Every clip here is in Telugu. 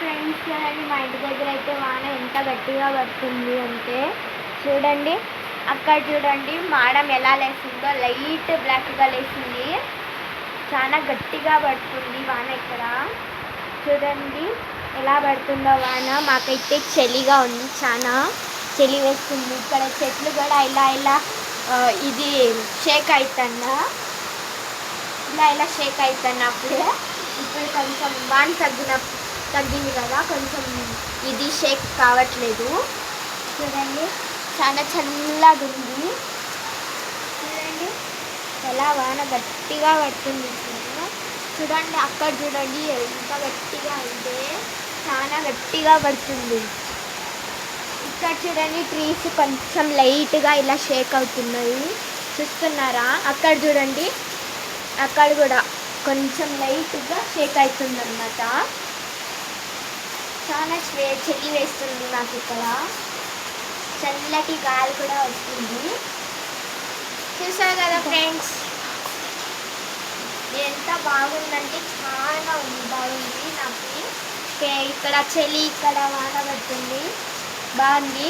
ఫ్రెండ్స్, చూడండి మా ఇంటి దగ్గర అయితే వాన ఎంత గట్టిగా పడుతుంది అంటే చూడండి. అక్కడ చూడండి మాడం ఎలా లేసిందో, లైట్ బ్లాక్గా లేసింది. చాలా గట్టిగా పడుతుంది వాన. ఇక్కడ చూడండి ఎలా పడుతుందో వాన. మాకైతే చలిగా ఉంది, చాలా చలి వేస్తుంది. ఇక్కడ చెట్లు కూడా ఇలా ఇలా ఇది షేక్ అవుతున్నా, ఇలా షేక్ అవుతున్నప్పుడే ఇప్పుడు కొంచెం వాన తగ్గింది కదా, కొంచెం ఇది షేక్ కావట్లేదు. చూడండి చాలా చల్లగా ఉంది. చూడండి ఎలా వాన గట్టిగా పడుతుంది. చూడండి అక్కడ చూడండి ఎంత గట్టిగా అంటే చాలా గట్టిగా పడుతుంది. ఇక్కడ చూడండి ట్రీస్ కొంచెం లైట్గా ఇలా షేక్ అవుతున్నాయి, చూస్తున్నారా? అక్కడ చూడండి, అక్కడ కూడా కొంచెం లైట్గా షేక్ అవుతుంది అన్నమాట. చాలా చలి వేస్తుంది నాకు. ఇక్కడ చల్లటి గాలి కూడా వస్తుంది. చూసారు కదా ఫ్రెండ్స్, ఎంత బాగుందంటే చాలా బాగుంది నాకు. ఇక్కడ చలి, ఇక్కడ వాన పడుతుంది, బాగుంది.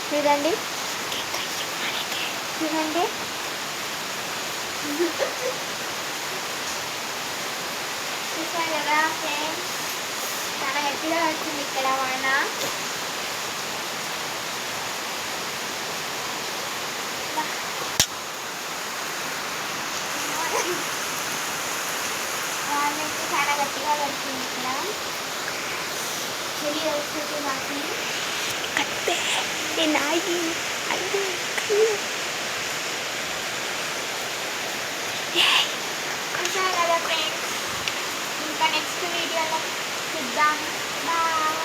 చూడండి చూడండి చూసారు కదా ఫ్రెండ్స్, చాలా గట్టిగా పడుతుంది ఇక్కడ వాన. వానైతే చాలా గట్టిగా పడుతుంది. ఇక్కడ చలి వస్తుంది మాకు. చూసారు కదా ఫ్రెండ్స్, ఇంకా నెక్స్ట్ వీడియోలో చూద్దాం. బాయ్.